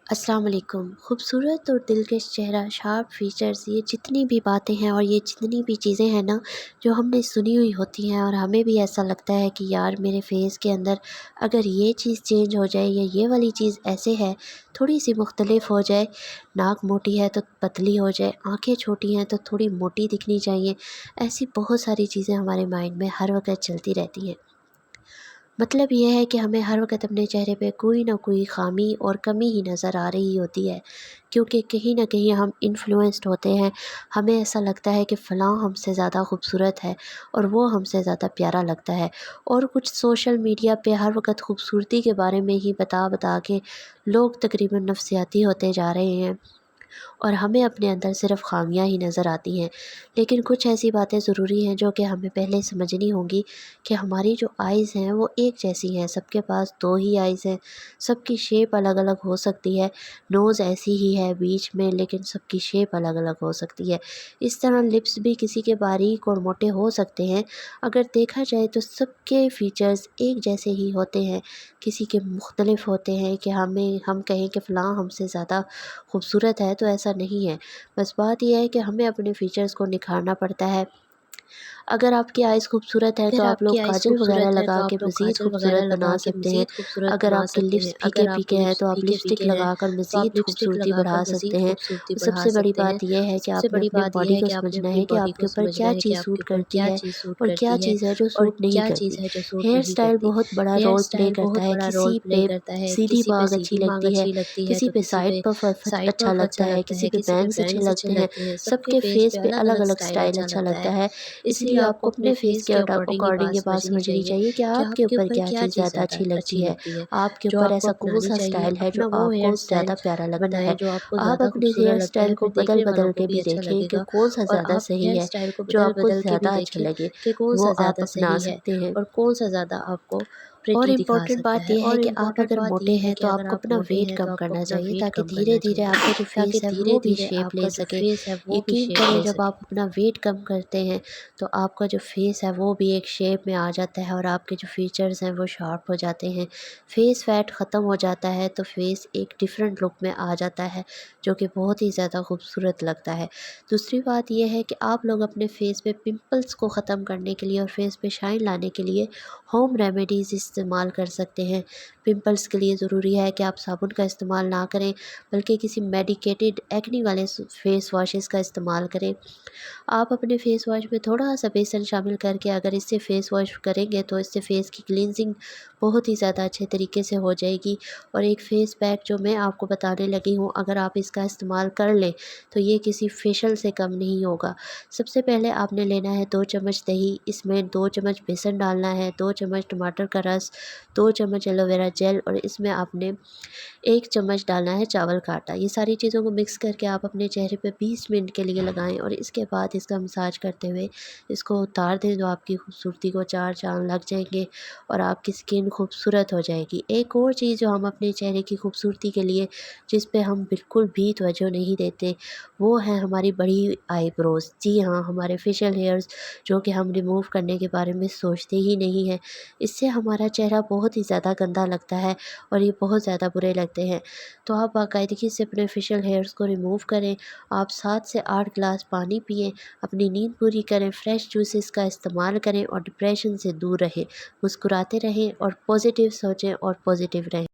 السلام علیکم۔ خوبصورت اور دلکش چہرہ، شارپ فیچرز، یہ جتنی بھی باتیں ہیں اور یہ جتنی بھی چیزیں ہیں نا جو ہم نے سنی ہوئی ہوتی ہیں، اور ہمیں بھی ایسا لگتا ہے کہ یار میرے فیس کے اندر اگر یہ چیز چینج ہو جائے یا یہ والی چیز ایسے ہے، تھوڑی سی مختلف ہو جائے، ناک موٹی ہے تو پتلی ہو جائے، آنکھیں چھوٹی ہیں تو تھوڑی موٹی دکھنی چاہیے، ایسی بہت ساری چیزیں ہمارے مائنڈ میں ہر وقت چلتی رہتی ہیں۔ مطلب یہ ہے کہ ہمیں ہر وقت اپنے چہرے پہ کوئی نہ کوئی خامی اور کمی ہی نظر آ رہی ہوتی ہے، کیونکہ کہیں نہ کہیں ہم انفلوئنسڈ ہوتے ہیں۔ ہمیں ایسا لگتا ہے کہ فلاں ہم سے زیادہ خوبصورت ہے اور وہ ہم سے زیادہ پیارا لگتا ہے، اور کچھ سوشل میڈیا پہ ہر وقت خوبصورتی کے بارے میں ہی بتا بتا کے لوگ تقریباً نفسیاتی ہوتے جا رہے ہیں، اور ہمیں اپنے اندر صرف خامیاں ہی نظر آتی ہیں۔ لیکن کچھ ایسی باتیں ضروری ہیں جو کہ ہمیں پہلے سمجھنی ہوں گی کہ ہماری جو آئیز ہیں وہ ایک جیسی ہیں، سب کے پاس دو ہی آئیز ہیں، سب کی شیپ الگ الگ ہو سکتی ہے، نوز ایسی ہی ہے بیچ میں لیکن سب کی شیپ الگ الگ ہو سکتی ہے۔ اس طرح لپس بھی کسی کے باریک اور موٹے ہو سکتے ہیں، اگر دیکھا جائے تو سب کے فیچرز ایک جیسے ہی ہوتے ہیں، کسی کے مختلف ہوتے ہیں کہ ہم کہیں کہ فلاں ہم سے زیادہ خوبصورت ہے، تو ایسا نہیں ہے۔ بس بات یہ ہے کہ ہمیں اپنے فیچرز کو نکھارنا پڑتا ہے۔ اگر آپ کی آئیز خوبصورت ہے تو آپ لوگ کاجل وغیرہ لگا کے مزید خوبصورت بنا سکتے ہیں۔ اگر آپ کے لپس پھیکے پھیکے ہیں تو آپ لپسٹک لگا کر مزید خوبصورتی بڑھا سکتے ہیں۔ سب سے بڑی بات یہ ہے کہ آپ نے اپنے باڈی کو سمجھنا ہے کہ آپ کے اوپر کیا چیز سوٹ کرتی ہے اور کیا چیز ہے جو سوٹ نہیں کرتی۔ ہیئر سٹائل بہت بڑا رول پلے کرتا ہے، کسی پہ سیدھی باغ اچھی لگتی ہے، کسی پہ سائڈ پف اچھا لگتا ہے، کسی پہ بینگز اچھے لگتے ہیں، سب کے فیس پہ الگ الگ سٹائل اچھا لگتا ہے۔ اس لیے آپ کو اپنے فیس کے اکارڈنگ یہ بات سمجھنی چاہیے کہ آپ کے اوپر کیا چیز زیادہ اچھی لگتی ہے، آپ کے اوپر ایسا کون سا سٹائل ہے جو آپ کو زیادہ پیارا لگتا ہے۔ آپ اپنے ہیئر سٹائل کو بدل بدل کے بھی دیکھیں کہ کون سا زیادہ صحیح ہے، جو آپ کو زیادہ اچھا لگے وہ آپ اپنا سکتے ہیں۔ اور امپورٹنٹ بات یہ ہے کہ آپ اگر موٹے ہیں تو آپ کو اپنا ویٹ کم کرنا چاہیے تاکہ دھیرے دھیرے آپ کا جو فیس ہے وہ بھی شیپ لے سکے۔ یقین کریں جب آپ اپنا ویٹ کم کرتے ہیں تو آپ کا جو فیس ہے وہ بھی ایک شیپ میں آ جاتا ہے، اور آپ کے جو فیچرز ہیں وہ شارپ ہو جاتے ہیں، فیس فیٹ ختم ہو جاتا ہے، تو فیس ایک ڈیفرنٹ لک میں آ جاتا ہے جو کہ بہت ہی زیادہ خوبصورت لگتا ہے۔ دوسری بات یہ ہے کہ آپ لوگ اپنے فیس پہ پمپلز کو ختم کرنے کے لیے اور فیس پہ شائن لانے کے لیے ہوم ریمیڈیز استعمال کر سکتے ہیں۔ پمپلز کے لیے ضروری ہے کہ آپ صابن کا استعمال نہ کریں بلکہ کسی میڈیکیٹڈ ایکنی والے فیس واشز کا استعمال کریں۔ آپ اپنے فیس واش میں تھوڑا سا بیسن شامل کر کے اگر اس سے فیس واش کریں گے تو اس سے فیس کی کلینزنگ بہت ہی زیادہ اچھے طریقے سے ہو جائے گی۔ اور ایک فیس پیک جو میں آپ کو بتانے لگی ہوں، اگر آپ اس کا استعمال کر لیں تو یہ کسی فیشل سے کم نہیں ہوگا۔ سب سے پہلے آپ نے لینا ہے 2 چمچ دہی، اس میں 2 چمچ بیسن ڈالنا ہے، 2 چمچ ٹماٹر کا رس، 2 چمچ ایلو ویرا جیل، اور اس میں آپ نے 1 چمچ ڈالنا ہے چاول کا آٹا۔ یہ ساری چیزوں کو مکس کر کے آپ اپنے چہرے پہ 20 منٹ کے لیے لگائیں، اور اس کے بعد اس کا مساج کرتے ہوئے اس کو اتار دیں تو آپ کی خوبصورتی کو 4 چاند لگ جائیں گے اور آپ کی سکن خوبصورت ہو جائے گی۔ ایک اور چیز جو ہم اپنے چہرے کی خوبصورتی کے لیے جس پہ ہم بالکل بھی توجہ نہیں دیتے وہ ہے ہماری بڑی آئی بروز۔ جی ہاں، ہمارے فیشل ہیئرز جو کہ ہم ریموو کرنے کے بارے میں سوچتے ہی نہیں ہیں، اس سے ہمارا چہرہ بہت ہی زیادہ گندا لگتا ہے اور یہ بہت زیادہ برے لگتے ہیں۔ تو آپ باقاعدگی سے اپنے فیشل ہیئرز کو ریموو کریں، آپ 7 سے 8 گلاس پانی پئیں، اپنی نیند پوری کریں، فریش جوسز کا استعمال کریں اور ڈپریشن سے دور رہیں، مسکراتے رہیں اور پازیٹیو سوچیں اور پازیٹیو رہیں۔